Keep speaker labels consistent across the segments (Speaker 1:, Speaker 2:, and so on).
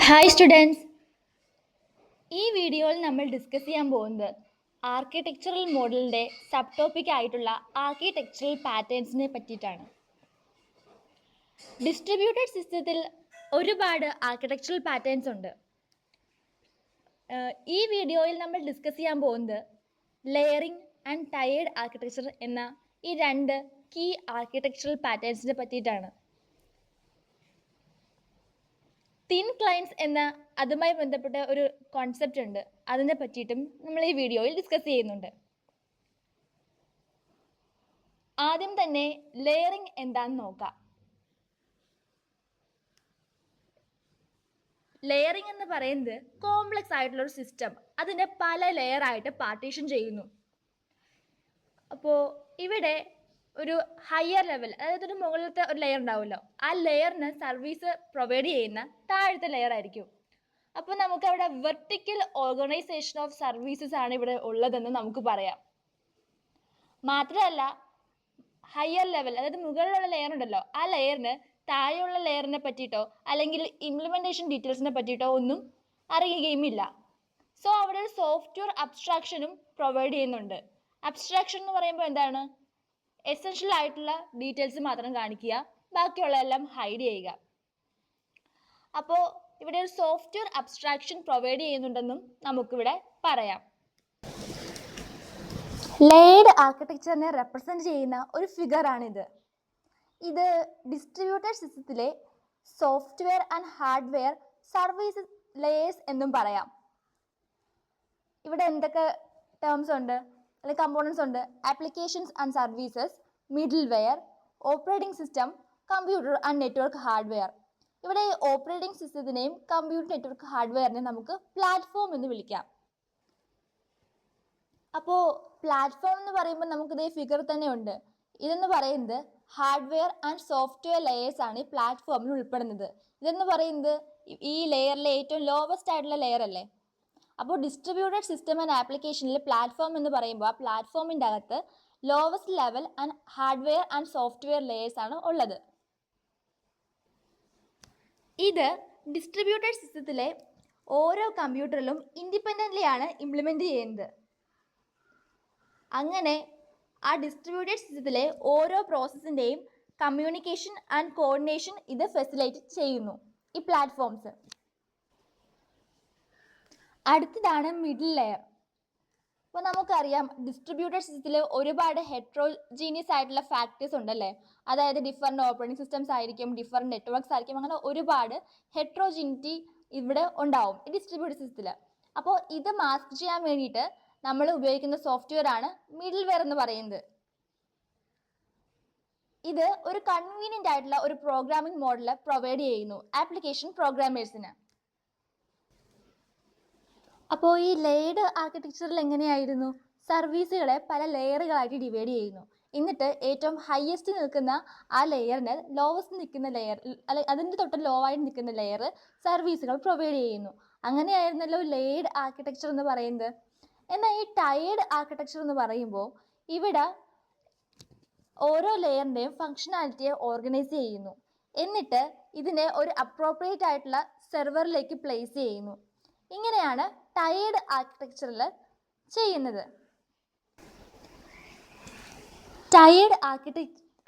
Speaker 1: Hi students, ഈ വീഡിയോയിൽ നമ്മൾ ഡിസ്കസ് ചെയ്യാൻ പോകുന്നത് ആർക്കിടെക്ചറൽ മോഡലിൻ്റെ സബ് ടോപ്പിക് ആയിട്ടുള്ള ആർക്കിടെക്ചറൽ പാറ്റേൺസിനെ പറ്റിയിട്ടാണ്. ഡിസ്ട്രിബ്യൂട്ടഡ് സിസ്റ്റത്തിൽ ഒരുപാട് ആർക്കിടെക്ചറൽ പാറ്റേൺസ് ഉണ്ട്. ഈ വീഡിയോയിൽ നമ്മൾ ഡിസ്കസ് ചെയ്യാൻ പോകുന്നത് ലെയറിംഗ് ആൻഡ് ടയേർഡ് ആർക്കിടെക്ചർ എന്ന ഈ രണ്ട് കീ ആർക്കിടെക്ചറൽ പാറ്റേൺസിനെ പറ്റിയിട്ടാണ്. തിൻ ക്ലൈൻസ് എന്ന അതുമായി ബന്ധപ്പെട്ട ഒരു കോൺസെപ്റ്റ് ഉണ്ട്, അതിനെ പറ്റിയിട്ടും നമ്മൾ ഈ വീഡിയോയിൽ ഡിസ്കസ് ചെയ്യുന്നുണ്ട്. ആദ്യം തന്നെ ലെയറിംഗ് എന്താണെന്ന് നോക്കാം. ലെയറിംഗ് എന്ന് പറയുന്നത് കോംപ്ലക്സ് ആയിട്ടുള്ള ഒരു സിസ്റ്റം, അതിനെ പല ലെയർ ആയിട്ട് പാർട്ടീഷൻ ചെയ്യുന്നു. അപ്പോൾ ഇവിടെ ഒരു ഹയർ ലെവൽ, അതായത് ഒരു മുകളിലത്തെ ഒരു ലെയർ ഉണ്ടാവുമല്ലോ, ആ ലെയറിന് സർവീസ് പ്രൊവൈഡ് ചെയ്യുന്ന താഴത്തെ ലെയർ ആയിരിക്കും. അപ്പോൾ നമുക്ക് അവിടെ വെർട്ടിക്കൽ ഓർഗനൈസേഷൻ ഓഫ് സർവീസസ് ആണ് ഇവിടെ ഉള്ളതെന്ന് നമുക്ക് പറയാം. മാത്രമല്ല ഹയർ ലെവൽ, അതായത് മുകളിലുള്ള ലെയർ ഉണ്ടല്ലോ, ആ ലെയറിന് താഴെയുള്ള ലെയറിനെ പറ്റിയിട്ടോ അല്ലെങ്കിൽ ഇംപ്ലിമെൻറ്റേഷൻ ഡീറ്റെയിൽസിനെ പറ്റിയിട്ടോ ഒന്നും അറിയുകയുമില്ല. സോ അവിടെ ഒരു സോഫ്റ്റ്വെയർ അബ്സ്ട്രാക്ഷനും പ്രൊവൈഡ് ചെയ്യുന്നുണ്ട്. അബ്സ്ട്രാക്ഷൻ എന്ന് പറയുമ്പോൾ എന്താണ്? എസെൻഷ്യൽ ആയിട്ടുള്ള ഡീറ്റെയിൽസ് മാത്രം കാണിക്കുക, ബാക്കിയുള്ള എല്ലാം ഹൈഡ് ചെയ്യുക. അപ്പോൾ ഇവിടെ ഒരു സോഫ്റ്റ്വെയർ അബ്സ്ട്രാക്ഷൻ പ്രൊവൈഡ് ചെയ്യുന്നുണ്ടെന്നും നമുക്കിവിടെ പറയാം. ലെയർഡ് ആർക്കിടെക്ചറിനെ റെപ്രസെന്റ് ചെയ്യുന്ന ഒരു ഫിഗറാണിത്. ഇത് ഡിസ്ട്രിബ്യൂട്ടഡ് സിസ്റ്റത്തിലെ software and hardware services layers എന്നും പറയാം. ഇവിടെ എന്തൊക്കെ ടേംസ് ഉണ്ട്, അല്ലെങ്കിൽ കമ്പോണൻസ് ഉണ്ട്? Applications and services, middleware, operating system, computer and network hardware. ഇവിടെ ഓപ്പറേറ്റിംഗ് സിസ്റ്റത്തിനെയും കമ്പ്യൂട്ടർ നെറ്റ്വർക്ക് ഹാർഡ്വെയറിനെയും നമുക്ക് പ്ലാറ്റ്ഫോം എന്ന് വിളിക്കാം. അപ്പോൾ പ്ലാറ്റ്ഫോം എന്ന് പറയുമ്പോൾ നമുക്കിതേ ഫിഗർ തന്നെ ഉണ്ട്. ഇതെന്ന് പറയുന്നത് ഹാർഡ്വെയർ ആൻഡ് സോഫ്റ്റ്വെയർ ലെയേഴ്സ് ആണ് ഈ പ്ലാറ്റ്ഫോമിൽ ഉൾപ്പെടുന്നത്. ഇതെന്ന് പറയുന്നത് ഈ ലെയറിലെ ഏറ്റവും ലോവസ്റ്റ് ആയിട്ടുള്ള ലെയർ അല്ലേ? അപ്പോൾ ഡിസ്ട്രിബ്യൂട്ടഡ് സിസ്റ്റം ആൻഡ് ആപ്ലിക്കേഷനിൽ പ്ലാറ്റ്ഫോം എന്ന് പറയുമ്പോൾ ആ പ്ലാറ്റ്ഫോമിൻ്റെ അകത്ത് lowest level and hardware and software layers ആണ് ഉള്ളത്. ഇത് ഡിസ്ട്രിബ്യൂട്ടഡ് സിസ്റ്റത്തിലെ ഓരോ കമ്പ്യൂട്ടറിലും ഇൻഡിപെൻഡൻ്റ്ലി ആണ് ഇംപ്ലിമെൻ്റ് ചെയ്യുന്നത്. അങ്ങനെ ആ ഡിസ്ട്രിബ്യൂട്ടഡ് സിസ്റ്റത്തിലെ ഓരോ പ്രോസസ്സിൻ്റെയും കമ്മ്യൂണിക്കേഷൻ ആൻഡ് കോർഡിനേഷൻ ഇത് ഫെസിലിറ്റേറ്റ് ചെയ്യുന്നു, ഈ പ്ലാറ്റ്ഫോംസ്. അടുത്തതാണ് മിഡിൽ ലെയർ. അപ്പോൾ നമുക്കറിയാം ഡിസ്ട്രിബ്യൂട്ടഡ് സിസ്റ്റത്തിൽ ഒരുപാട് ഹെട്രോജീനിയസ് ആയിട്ടുള്ള ഫാക്ടേഴ്സ് ഉണ്ടല്ലേ. അതായത് ഡിഫറെൻറ്റ് ഓപ്പറേറ്റിംഗ് സിസ്റ്റംസ് ആയിരിക്കും, ഡിഫറെൻറ്റ് നെറ്റ്വർക്ക്സ് ആയിരിക്കും, അങ്ങനെ ഒരുപാട് ഹെട്രോജിനിറ്റി ഇവിടെ ഉണ്ടാവും ഈ ഡിസ്ട്രിബ്യൂട്ടഡ് സിസ്റ്റത്തിൽ. അപ്പോൾ ഇത് മാസ്ക് ചെയ്യാൻ വേണ്ടിയിട്ട് നമ്മൾ ഉപയോഗിക്കുന്ന സോഫ്റ്റ്വെയർ ആണ് മിഡിൽ വെയർ എന്ന് പറയുന്നത്. ഇത് ഒരു കൺവീനിയൻ്റ് ആയിട്ടുള്ള ഒരു പ്രോഗ്രാമിംഗ് മോഡൽ പ്രൊവൈഡ് ചെയ്യുന്നു ആപ്ലിക്കേഷൻ പ്രോഗ്രാമേഴ്സിന്. അപ്പോൾ ഈ ലെയർഡ് ആർക്കിടെക്ചറിൽ എങ്ങനെയായിരുന്നു? സർവീസുകളെ പല ലെയറുകളായിട്ട് ഡിവൈഡ് ചെയ്യുന്നു. എന്നിട്ട് ഏറ്റവും ഹയസ്റ്റ് നിൽക്കുന്ന ആ ലെയറിന് ലോവസ്റ്റ് നിൽക്കുന്ന ലെയർ, അല്ലെങ്കിൽ അതിൻ്റെ തൊട്ട് ലോ ആയിട്ട് നിൽക്കുന്ന ലെയർ സർവീസുകൾ പ്രൊവൈഡ് ചെയ്യുന്നു. അങ്ങനെയായിരുന്നല്ലോ ലെയർഡ് ആർക്കിടെക്ചർ എന്ന് പറയുന്നത്. എന്നാൽ ഈ ടയേർഡ് ആർക്കിടെക്ചർ എന്ന് പറയുമ്പോൾ ഇവിടെ ഓരോ ലെയറിൻ്റെയും ഫങ്ഷനാലിറ്റിയെ ഓർഗനൈസ് ചെയ്യുന്നു. എന്നിട്ട് ഇതിനെ ഒരു അപ്രോപ്രിയേറ്റ് ആയിട്ടുള്ള സെർവറിലേക്ക് പ്ലേസ് ചെയ്യുന്നു. ഇങ്ങനെയാണ് ടയേർഡ് ആർക്കിടെക്ചറിൽ ചെയ്യുന്നത്. ടയേർഡ്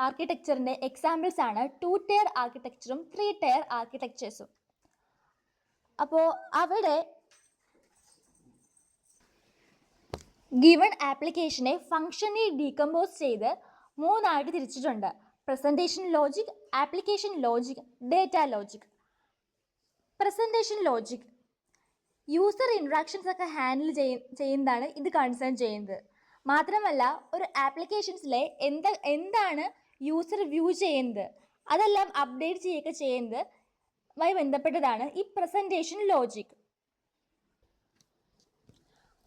Speaker 1: ആർക്കിടെക്ചറിൻ്റെ എക്സാമ്പിൾസ് ആണ് 2 ടയർ ആർക്കിടെക്ചറും 3 ടയർ ആർക്കിടെക്ചേഴ്സും. അപ്പോൾ അവിടെ ഗിവൺ ആപ്ലിക്കേഷനെ ഫങ്ഷനെ ഡീകമ്പോസ് ചെയ്ത് 3 ആയിട്ട് തിരിച്ചിട്ടുണ്ട്: presentation logic, application logic, data logic. Presentation logic user interactions ഒക്കെ ഹാൻഡിൽ ചെയ്യുന്നതാണ് ഇത് കൺസേൺ ചെയ്യുന്നത്. മാത്രമല്ല ഒരു ആപ്ലിക്കേഷൻസിലെ എന്താണ് യൂസർ വ്യൂ ചെയ്യുന്നത്, അതെല്ലാം അപ്ഡേറ്റ് ചെയ്യുകയൊക്കെ ചെയ്യുന്നതുമായി ബന്ധപ്പെട്ടതാണ് ഈ പ്രസൻറ്റേഷൻ ലോജിക്.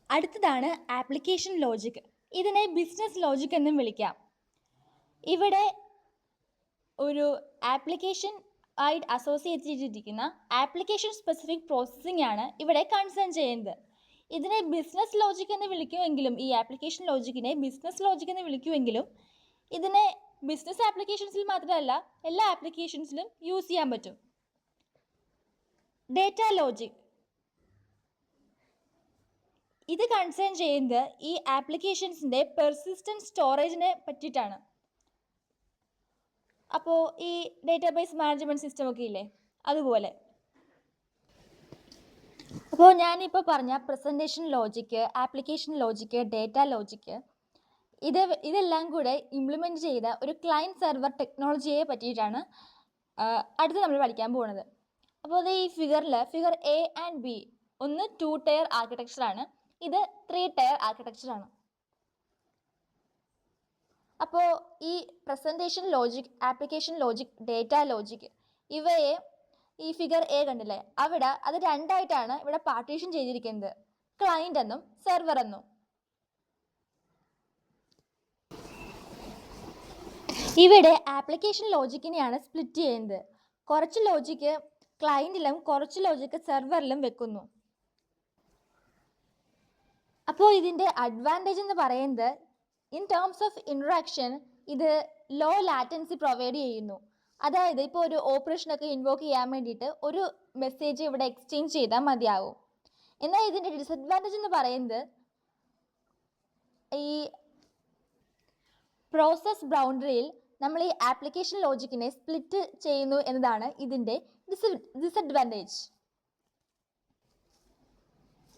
Speaker 1: അടുത്തതാണ് ആപ്ലിക്കേഷൻ ലോജിക്. ഇതിനെ ബിസിനസ് ലോജിക് എന്നും വിളിക്കാം. ഇവിടെ ഒരു ആപ്ലിക്കേഷൻ ആയിട്ട് അസോസിയേറ്റ് ചെയ്തിരിക്കുന്ന ആപ്ലിക്കേഷൻ സ്പെസിഫിക് പ്രോസസ്സിംഗ് ആണ് ഇവിടെ കൺസേൺ ചെയ്യുന്നത്. ഇതിനെ ബിസിനസ് ലോജിക് എന്ന് വിളിക്കുമെങ്കിലും, ഈ ആപ്ലിക്കേഷൻ ലോജിക്കിനെ ബിസിനസ് ലോജിക് എന്ന് വിളിക്കുമെങ്കിലും, ഇതിനെ ബിസിനസ് ആപ്ലിക്കേഷൻസിൽ മാത്രമല്ല എല്ലാ ആപ്ലിക്കേഷൻസിലും യൂസ് ചെയ്യാൻ പറ്റും. ഡേറ്റ ലോജിക് ഇത് കൺസേൺ ചെയ്യുന്നത് ഈ ആപ്ലിക്കേഷൻസിന്റെ പെർസിസ്റ്റന്റ് സ്റ്റോറേജിനെ പറ്റിയിട്ടാണ്. അപ്പോൾ ഈ ഡേറ്റാബേസ് മാനേജ്മെന്റ് സിസ്റ്റം ഒക്കെ ഇല്ലേ, അതുപോലെ. അപ്പോൾ ഞാനിപ്പോൾ പറഞ്ഞ presentation logic, application logic, data logic, ഇതെല്ലാം കൂടെ ഇംപ്ലിമെൻറ്റ് ചെയ്ത ഒരു ക്ലയൻറ്റ് സെർവർ ടെക്നോളജിയെ പറ്റിയിട്ടാണ് അടുത്ത് നമ്മൾ പഠിക്കാൻ പോകുന്നത്. അപ്പോൾ അത് ഈ ഫിഗർ എ ആൻഡ് ബി ഒന്ന് 2 ടയർ ആർക്കിടെക്ചറാണ്, ഇത് 3 ടയർ ആർക്കിടെക്ചറാണ്. അപ്പോൾ ഈ presentation logic, application logic, data logic, ഇവയെ ഈ ഫിഗർ എ കണ്ടില്ലേ, അവിടെ അത് രണ്ടായിട്ടാണ് ഇവിടെ പാർട്ടീഷൻ ചെയ്തിരിക്കുന്നത്, ക്ലയന്റ് എന്നും സെർവർ എന്നും. ഇവിടെ ആപ്ലിക്കേഷൻ ലോജിക്കിനെയാണ് സ്പ്ലിറ്റ് ചെയ്യുന്നത്. കുറച്ച് ലോജിക്ക് ക്ലയന്റിലും കുറച്ച് ലോജിക്ക് സെർവറിലും വെക്കുന്നു. അപ്പോൾ ഇതിൻ്റെ അഡ്വാൻറ്റേജ് എന്ന് പറയുന്നത് ഇൻ ടേംസ് ഓഫ് ഇൻട്രാക്ഷൻ ഇത് ലോ ലാറ്റൻസി പ്രൊവൈഡ് ചെയ്യുന്നു. അതായത് ഇപ്പോൾ ഒരു ഓപ്പറേഷനൊക്കെ ഇൻവോക്ക് ചെയ്യാൻ വേണ്ടിയിട്ട് ഒരു മെസ്സേജ് ഇവിടെ എക്സ്ചേഞ്ച് ചെയ്താൽ മതിയാവും. എന്നാൽ ഇതിൻ്റെ ഡിസഡ്വാൻറ്റേജ് എന്ന് പറയുന്നത് ഈ പ്രോസസ് ബൗണ്ടറിയിൽ നമ്മൾ ഈ ആപ്ലിക്കേഷൻ ലോജിക്കിനെ സ്പ്ലിറ്റ് ചെയ്യുന്നു എന്നതാണ് ഇതിൻ്റെ ഡിസഡ്വാൻറ്റേജ്.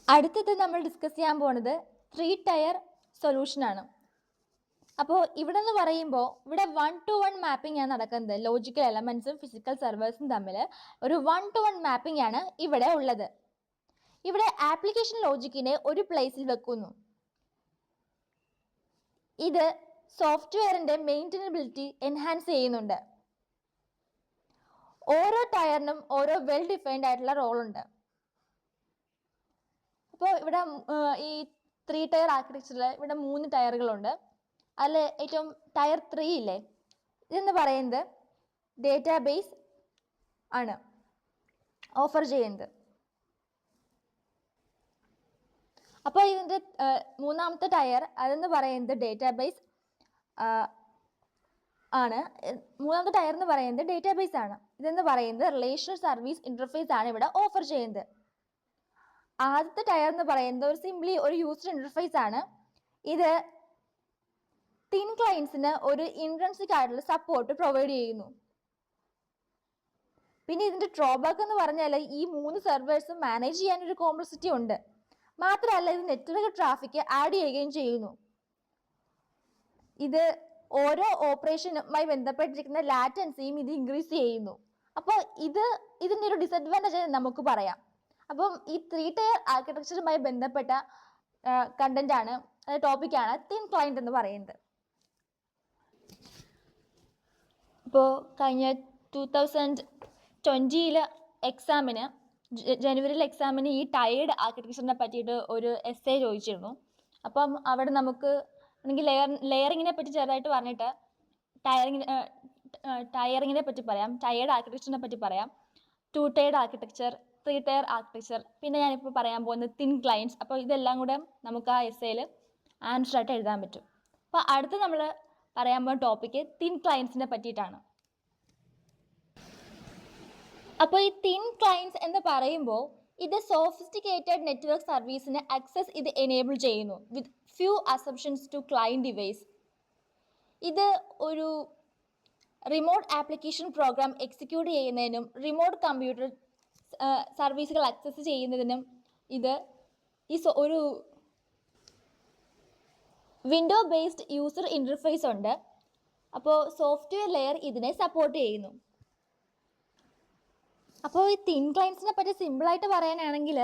Speaker 1: അടുത്തത് നമ്മൾ ഡിസ്കസ് ചെയ്യാൻ പോകുന്നത് 3 ടയർ സൊല്യൂഷനാണ്. അപ്പോൾ ഇവിടെ എന്ന് പറയുമ്പോൾ ഇവിടെ 1-to-1 മാപ്പിംഗ് ആണ് നടക്കുന്നത്. ലോജിക്കൽ എലമെന്റ്സും ഫിസിക്കൽ സെർവേഴ്സും തമ്മിൽ ഒരു 1-to-1 മാപ്പിംഗ് ആണ് ഇവിടെ ഉള്ളത്. ഇവിടെ ആപ്ലിക്കേഷൻ ലോജിക്കിനെ ഒരു പ്ലേസിൽ വെക്കുന്നു. ഇത് സോഫ്റ്റ്വെയറിന്റെ മെയിൻ്റനബിലിറ്റി എൻഹാൻസ് ചെയ്യുന്നുണ്ട്. ഓരോ ടയറിനും ഓരോ വെൽ ഡിഫൈൻഡ് ആയിട്ടുള്ള റോളുണ്ട്. അപ്പോൾ ഇവിടെ ഈ 3 ടയർ ആർക്കിടെക്ചറിൽ ഇവിടെ 3 ടയറുകളുണ്ട്. അതിൽ ഏറ്റവും ടയർ 3 ഇല്ലേ, ഇതെന്ന് പറയുന്നത് ഡേറ്റാബേസ് ആണ് ഓഫർ ചെയ്യുന്നത്. അപ്പോൾ ഇതിൻ്റെ മൂന്നാമത്തെ ടയർ അതെന്ന് പറയുന്നത് ഡേറ്റാബേസ് ആണ്. മൂന്നാമത്തെ ടയർ എന്ന് പറയുന്നത് ഡേറ്റാബേസ് ആണ്. ഇതെന്ന് പറയുന്നത് റിലേഷണൽ സർവീസ് ഇന്റർഫേസ് ആണ് ഇവിടെ ഓഫർ ചെയ്യുന്നത്. ആദ്യത്തെ ടയർ എന്ന് പറയുന്നത് ഒരു സിംപ്ലി ഒരു യൂസർ ഇന്റർഫേസ് ആണ്. ഇത് തിൻ ക്ലയൻസിന് ഒരു ഇൻട്രൻസിക് ആയിട്ടുള്ള സപ്പോർട്ട് പ്രൊവൈഡ് ചെയ്യുന്നു. പിന്നെ ഇതിന്റെ ഡ്രോബാക്ക് എന്ന് പറഞ്ഞാൽ ഈ 3 സെർവേഴ്സും മാനേജ് ചെയ്യാൻ ഒരു കോംപ്ലക്സിറ്റി ഉണ്ട്. മാത്രമല്ല ഇത് നെറ്റ്വർക്ക് ട്രാഫിക് ആഡ് ചെയ്യുകയും ചെയ്യുന്നു. ഇത് ഓരോ ഓപ്പറേഷനുമായി ബന്ധപ്പെട്ടിരിക്കുന്ന ലാറ്റൻസിയും ഇത് ഇൻക്രീസ് ചെയ്യുന്നു. അപ്പോൾ ഇതിൻ്റെ ഒരു ഡിസഡ്വാൻറ്റേജ് നമുക്ക് പറയാം. അപ്പം ഈ 3 ടയർ ആർക്കിടെക്ചറുമായി ബന്ധപ്പെട്ട കണ്ടന്റ് ആണ്, ടോപ്പിക്കാണ് തിൻ ക്ലയന്റ് എന്ന് പറയുന്നത്. ഇപ്പോൾ കഴിഞ്ഞ 2020 എക്സാമിന്, ജനുവരിയിൽ എക്സാമിന് ഈ ടയേർഡ് ആർക്കിടെക്ചറിനെ പറ്റിയിട്ട് ഒരു എസ്സേ ചോദിച്ചിരുന്നു. അപ്പം അവിടെ നമുക്ക് അല്ലെങ്കിൽ ലെയറിങ്ങിനെ പറ്റി ചെറുതായിട്ട് പറഞ്ഞിട്ട് ടയറിങ്ങിനെ പറ്റി പറയാം, ടയേർഡ് ആർക്കിടെക്ചറിനെ പറ്റി പറയാം, 2 ടയർഡ് ആർക്കിടെക്ചർ, 3 ടയർ ആർക്കിടെക്ചർ, പിന്നെ ഞാനിപ്പോൾ പറയാൻ പോകുന്നത് തിൻ ക്ലയൻസ്. അപ്പോൾ ഇതെല്ലാം കൂടെ നമുക്ക് ആ എസ്സേയിൽ ആൻസർ ആയിട്ട് എഴുതാൻ പറ്റും. അപ്പോൾ അടുത്ത് നമ്മൾ പറയാൻ പോകുന്ന ടോപ്പിക്ക് തിൻ ക്ലയൻസിനെ പറ്റിയിട്ടാണ്. അപ്പോൾ ഈ തിൻ ക്ലയൻസ് എന്ന് പറയുമ്പോൾ ഇത് സോഫിസ്റ്റിക്കേറ്റഡ് നെറ്റ്വർക്ക് സർവീസിന് ആക്സസ് ഇത് എനേബിൾ ചെയ്യുന്നു with few assumptions to client device. ഇത് ഒരു റിമോട്ട് ആപ്ലിക്കേഷൻ പ്രോഗ്രാം എക്സിക്യൂട്ട് ചെയ്യുന്നതിനും റിമോട്ട് കമ്പ്യൂട്ടർ സർവീസുകൾ ആക്സസ് ചെയ്യുന്നതിനും ഇത് ഒരു വിൻഡോ ബേസ്ഡ് യൂസർ ഇൻ്റർഫേസ് ഉണ്ട്. അപ്പോൾ സോഫ്റ്റ്വെയർ ലെയർ ഇതിനെ സപ്പോർട്ട് ചെയ്യുന്നു. അപ്പോൾ ഈ തിൻ ക്ലയൻസിനെ പറ്റി സിമ്പിളായിട്ട് പറയാനാണെങ്കിൽ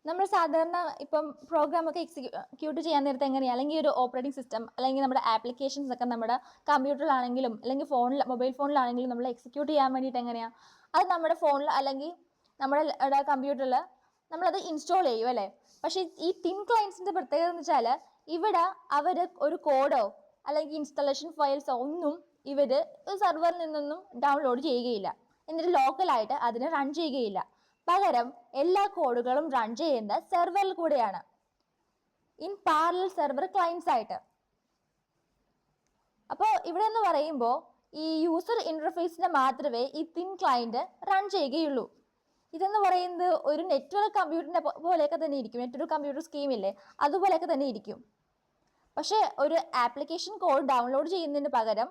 Speaker 1: നമ്മൾ സാധാരണ ഇപ്പം പ്രോഗ്രാമൊക്കെ എക്സിക്യൂട്ട് ചെയ്യാൻ നേരത്തെ എങ്ങനെയാണ്, അല്ലെങ്കിൽ ഒരു ഓപ്പറേറ്റിംഗ് സിസ്റ്റം അല്ലെങ്കിൽ നമ്മുടെ ആപ്ലിക്കേഷൻസ് ഒക്കെ നമ്മുടെ കമ്പ്യൂട്ടറിലാണെങ്കിലും അല്ലെങ്കിൽ മൊബൈൽ ഫോണിലാണെങ്കിലും നമ്മൾ എക്സിക്യൂട്ട് ചെയ്യാൻ വേണ്ടിയിട്ട് എങ്ങനെയാണ്, അത് നമ്മുടെ ഫോണിൽ അല്ലെങ്കിൽ നമ്മുടെ കമ്പ്യൂട്ടറിൽ നമ്മളത് ഇൻസ്റ്റാൾ ചെയ്യും അല്ലേ. പക്ഷേ ഈ തിൻ ക്ലയൻസിൻ്റെ പ്രത്യേകത എന്ന് വെച്ചാൽ ഇവിടെ അവർ ഒരു കോഡോ അല്ലെങ്കിൽ ഇൻസ്റ്റാളേഷൻ ഫയൽസോ ഒന്നും ഇവർ സെർവറിൽ നിന്നൊന്നും ഡൗൺലോഡ് ചെയ്യുകയില്ല, എന്നിട്ട് ലോക്കലായിട്ട് അതിനെ റൺ ചെയ്യുകയില്ല. പകരം എല്ലാ കോഡുകളും റൺ ചെയ്യുന്നത് സെർവറിൽ കൂടെയാണ്, ഇൻ പാരലൽ സെർവർ ക്ലയൻസ് ആയിട്ട്. അപ്പോൾ ഇവിടെ എന്ന് പറയുമ്പോൾ ഈ യൂസർ ഇന്റർഫേസിനെ മാത്രമേ ഈ തിൻ ക്ലയന്റ് റൺ ചെയ്യുകയുള്ളൂ. ഇതെന്ന് പറയുന്നത് ഒരു നെറ്റ്വർക്ക് കമ്പ്യൂട്ടറിന്റെ പോലെയൊക്കെ തന്നെ ഇരിക്കും. നെറ്റ്വർക്ക് കമ്പ്യൂട്ടർ സ്കീമില്ലേ, അതുപോലെയൊക്കെ തന്നെ ഇരിക്കും. പക്ഷെ ഒരു ആപ്ലിക്കേഷൻ കോഡ് ഡൗൺലോഡ് ചെയ്യുന്നതിന് പകരം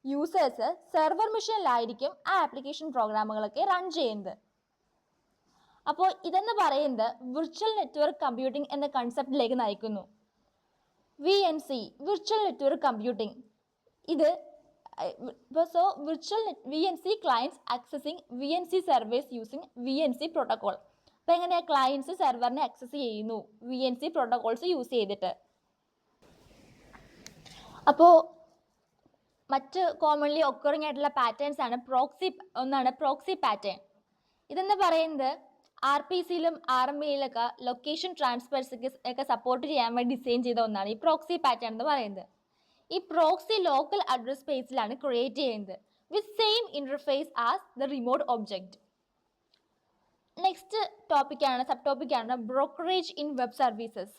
Speaker 1: യൂസേഴ്സ് സെർവർ മെഷീനിലായിരിക്കും ആ ആപ്ലിക്കേഷൻ പ്രോഗ്രാമുകളൊക്കെ റൺ ചെയ്യുന്നത്. അപ്പോൾ ഇതെന്ന് പറയുന്നത് വിർച്വൽ നെറ്റ്വർക്ക് കമ്പ്യൂട്ടിംഗ് എന്ന കൺസെപ്റ്റിലേക്ക് നയിക്കുന്നു. VNC, virtual network computing. ഇത് virtual VNC clients accessing VNC service using VNC protocol. അപ്പോൾ എങ്ങനെയാ ക്ലയൻസ് സെർവറിനെ ആക്സസ് ചെയ്യുന്നു VNC പ്രോട്ടോകോൾസ് യൂസ് ചെയ്തിട്ട്. അപ്പോൾ മറ്റ് കോമൺലി ഒക്കറിങ് ആയിട്ടുള്ള പാറ്റേൺസ് ആണ് പ്രോക്സി പാറ്റേൺ. ഇതെന്ന് പറയുന്നത് RPCയിലും RMAയിലൊക്കെ ലൊക്കേഷൻ ട്രാൻസ്ഫേഴ്സ് ഒക്കെ സപ്പോർട്ട് ചെയ്യാൻ വേണ്ടി ഡിസൈൻ ചെയ്ത ഒന്നാണ് ഈ പ്രോക്സി പാറ്റേൺ എന്ന് പറയുന്നത്. ഈ പ്രോക്സി ലോക്കൽ അഡ്രസ് സ്പേസിലാണ് ക്രിയേറ്റ് ചെയ്യുന്നത് with same interface as the remote object. Next sub ടോപ്പിക്കാണ് ബ്രോക്കറേജ് ഇൻ വെബ് സർവീസസ്.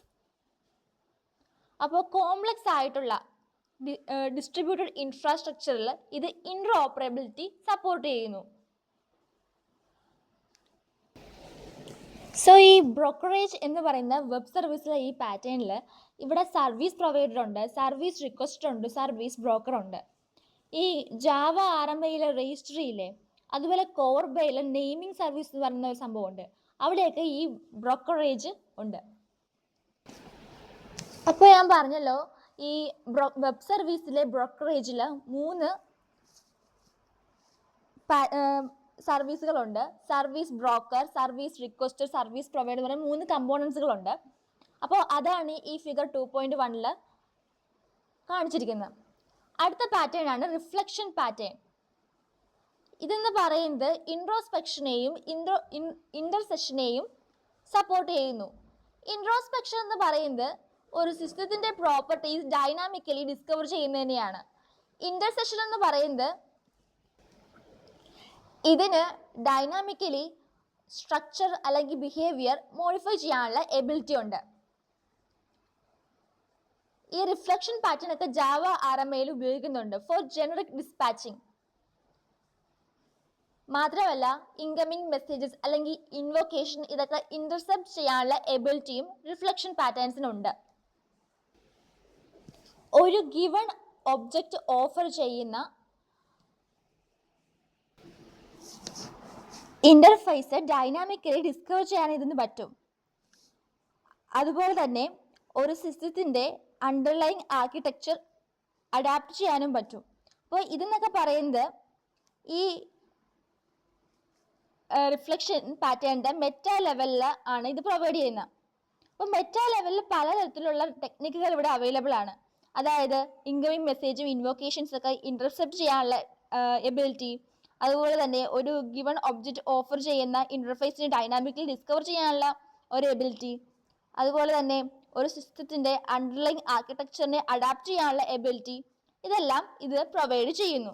Speaker 1: അപ്പോൾ കോംപ്ലക്സ് ആയിട്ടുള്ള ഡിസ്ട്രിബ്യൂട്ടഡ് ഇൻഫ്രാസ്ട്രക്ചറിൽ ഇത് ഇന്റർഓപ്പറബിലിറ്റി സപ്പോർട്ട് ചെയ്യുന്നു. സോ ഈ ബ്രോക്കറേജ് എന്ന് പറയുന്ന വെബ് സർവീസിലെ ഈ പാറ്റേണിൽ ഇവിടെ സർവീസ് പ്രൊവൈഡർ ഉണ്ട്, സർവീസ് റിക്വസ്റ്റർ ഉണ്ട്, സർവീസ് ബ്രോക്കർ ഉണ്ട്. ഈ ജാവ RMAയിലെ രജിസ്ട്രിയിലെ അതുപോലെ കോർബയിലെ നെയിമിംഗ് സർവീസ് എന്ന് പറയുന്ന ഒരു സംഭവമുണ്ട്, അവിടെയൊക്കെ ഈ ബ്രോക്കറേജ് ഉണ്ട്. അപ്പോൾ ഞാൻ പറഞ്ഞല്ലോ ഈ വെബ് സർവീസിലെ ബ്രോക്കറേജിൽ 3 സർവീസുകളുണ്ട്. Service broker, service requester, service provider പറയുന്ന 3 കമ്പോണൻസുകളുണ്ട്. അപ്പോൾ അതാണ് ഈ ഫിഗർ 2.1 കാണിച്ചിരിക്കുന്നത്. അടുത്ത പാറ്റേൺ ആണ് റിഫ്ലക്ഷൻ പാറ്റേൺ. ഇതെന്ന് പറയുന്നത് ഇൻട്രോസ്പെക്ഷനെയും ഇന്റർസെക്ഷനെയും സപ്പോർട്ട് ചെയ്യുന്നു. ഇൻട്രോസ്പെക്ഷൻ എന്ന് പറയുന്നത് ഒരു സിസ്റ്റത്തിന്റെ പ്രോപ്പർട്ടീസ് ഡൈനാമിക്കലി ഡിസ്കവർ ചെയ്യുന്നതിനെയാണ്. ഇന്റർസെക്ഷൻ എന്ന് പറയുന്നത് ഇതിന് ഡൈനാമിക്കലി സ്ട്രക്ചർ അല്ലെങ്കിൽ ബിഹേവിയർ മോഡിഫൈ ചെയ്യാനുള്ള എബിലിറ്റി ഉണ്ട്. ഈ റിഫ്ലക്ഷൻ പാറ്റേൺ ഒക്കെ ജാവ RMAയിൽ ഉപയോഗിക്കുന്നുണ്ട് ഫോർ ജനറിക് ഡിസ്പാച്ചിങ്. മാത്രമല്ല ഇൻകമിംഗ് മെസ്സേജസ് അല്ലെങ്കിൽ ഇൻവോക്കേഷൻ ഇതൊക്കെ ഇന്റർസെപ്റ്റ് ചെയ്യാനുള്ള എബിലിറ്റിയും റിഫ്ലക്ഷൻ പാറ്റേൺസിനുണ്ട്. ഒരു ഗിവൺ ഒബ്ജക്റ്റ് ഓഫർ ചെയ്യുന്ന ഇന്റർഫേസ് ഡൈനാമിക്കലി ഡിസ്കവർ ചെയ്യാൻ ഇതിന് പറ്റും. അതുപോലെ തന്നെ ഒരു സിസ്റ്റത്തിന്റെ അണ്ടർലൈങ് ആർക്കിടെക്ചർ അഡാപ്റ്റ് ചെയ്യാനും പറ്റും. അപ്പോൾ ഇതെന്നൊക്കെ പറയുന്നത് ഈ റിഫ്ലക്ഷൻ പാറ്റേണിന്റെ മെറ്റാ ലെവലിൽ ആണ് ഇത് പ്രൊവൈഡ് ചെയ്യുന്നത്. അപ്പോൾ മെറ്റാ ലെവലിൽ പലതരത്തിലുള്ള ടെക്നിക്കുകൾ ഇവിടെ അവൈലബിൾ ആണ്. അതായത് ഇൻകമിംഗ് മെസ്സേജും ഇൻവോക്കേഷൻസ് ഒക്കെ ഇന്റർസെപ്റ്റ് ചെയ്യാനുള്ള എബിലിറ്റി, അതുപോലെ തന്നെ ഒരു ഗിവൺ ഒബ്ജക്റ്റ് ഓഫർ ചെയ്യുന്ന ഇന്റർഫേസിനെ ഡൈനാമിക്കലി ഡിസ്കവർ ചെയ്യാനുള്ള ഒരു എബിലിറ്റി, അതുപോലെ തന്നെ ഒരു സിസ്റ്റത്തിന്റെ അണ്ടർലൈങ് ആർക്കിടെക്ചറിനെ അഡാപ്റ്റ് ചെയ്യാനുള്ള എബിലിറ്റി, ഇതെല്ലാം ഇത് പ്രൊവൈഡ് ചെയ്യുന്നു.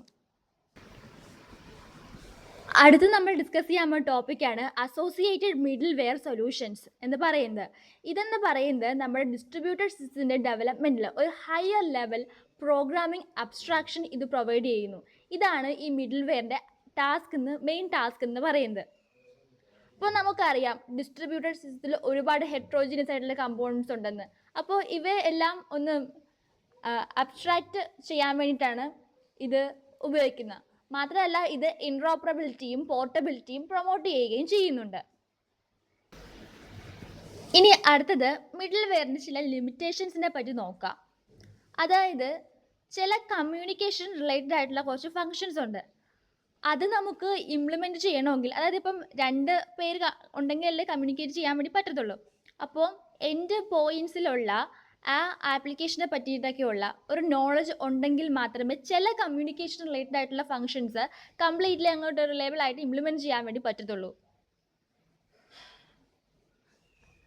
Speaker 1: അടുത്ത് നമ്മൾ ഡിസ്കസ് ചെയ്യാൻ പോകുന്ന ടോപ്പിക്കാണ് അസോസിയേറ്റഡ് മിഡിൽ വെയർ സൊല്യൂഷൻസ് എന്ന് പറയുന്നത്. ഇതെന്ന് പറയുന്നത് നമ്മുടെ ഡിസ്ട്രിബ്യൂട്ടഡ് സിസ്റ്റത്തിന്റെ ഡെവലപ്മെന്റിൽ ഒരു ഹയർ ലെവൽ പ്രോഗ്രാമിംഗ് അബ്സ്ട്രാക്ഷൻ ഇത് പ്രൊവൈഡ് ചെയ്യുന്നു. ഇതാണ് ഈ മിഡിൽ വെയറിന്റെ മെയിൻ ടാസ്ക് എന്ന് പറയുന്നത്. അപ്പോൾ നമുക്കറിയാം ഡിസ്ട്രിബ്യൂട്ടഡ് സിസ്റ്റത്തിൽ ഒരുപാട് ഹെട്രോജിനിയസ് ആയിട്ടുള്ള കമ്പോണൻസ് ഉണ്ടെന്ന്. അപ്പോൾ ഇവയെല്ലാം ഒന്ന് അബ്സ്ട്രാക്റ്റ് ചെയ്യാൻ വേണ്ടിയിട്ടാണ് ഇത് ഉപയോഗിക്കുന്നത്. മാത്രമല്ല ഇത് ഇന്റർഓപ്പറബിലിറ്റിയും പോർട്ടബിലിറ്റിയും പ്രൊമോട്ട് ചെയ്യുകയും ചെയ്യുന്നുണ്ട്. ഇനി അടുത്തത് മിഡിൽ വെയറിന്റെ ചില ലിമിറ്റേഷൻസിനെ പറ്റി നോക്കാം. അതായത് ചില കമ്മ്യൂണിക്കേഷൻ റിലേറ്റഡ് ആയിട്ടുള്ള കുറച്ച് ഫങ്ഷൻസ് ഉണ്ട്. അത് നമുക്ക് ഇംപ്ലിമെൻറ്റ് ചെയ്യണമെങ്കിൽ, അതായത് ഇപ്പം 2 പേര് ഉണ്ടെങ്കിലല്ലേ കമ്മ്യൂണിക്കേറ്റ് ചെയ്യാൻ വേണ്ടി പറ്റത്തുള്ളൂ. അപ്പോൾ എൻഡ് പോയിന്റ്സിലുള്ള ആ ആപ്ലിക്കേഷനെ പറ്റിയിട്ടൊക്കെയുള്ള ഒരു നോളജ് ഉണ്ടെങ്കിൽ മാത്രമേ ചില കമ്മ്യൂണിക്കേഷൻ റിലേറ്റഡ് ആയിട്ടുള്ള ഫങ്ഷൻസ് കംപ്ലീറ്റ്ലി അങ്ങോട്ട് റിലയബിൾ ആയിട്ട് ഇംപ്ലിമെൻറ്റ് ചെയ്യാൻ വേണ്ടി പറ്റത്തുള്ളൂ.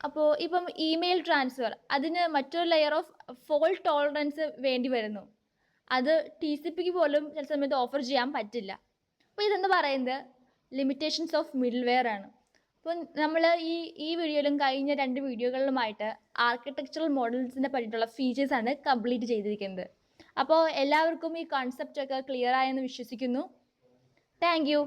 Speaker 1: അപ്പോൾ ഇപ്പം ഇമെയിൽ ട്രാൻസ്ഫർ, അതിന് മറ്റൊരു ലെയർ ഓഫ് ഫോൾട്ട് ടോളറൻസ് വേണ്ടി വരുന്നു. അത് TCPക്ക് പോലും ചില സമയത്ത് ഓഫർ ചെയ്യാൻ പറ്റില്ല. അപ്പോൾ ഇതെന്ന് പറയുന്നത് ലിമിറ്റേഷൻസ് ഓഫ് മിഡിൽ വെയർ ആണ്. അപ്പോൾ നമ്മൾ ഈ വീഡിയോയിലും കഴിഞ്ഞ 2 വീഡിയോകളിലുമായിട്ട് ആർക്കിടെക്ചറൽ മോഡൽസിനെ പറ്റിയിട്ടുള്ള ഫീച്ചേഴ്സാണ് കംപ്ലീറ്റ് ചെയ്തിരിക്കുന്നത്. അപ്പോൾ എല്ലാവർക്കും ഈ കോൺസെപ്റ്റ് ഒക്കെ ക്ലിയർ ആയെന്ന് വിശ്വസിക്കുന്നു. Thank you.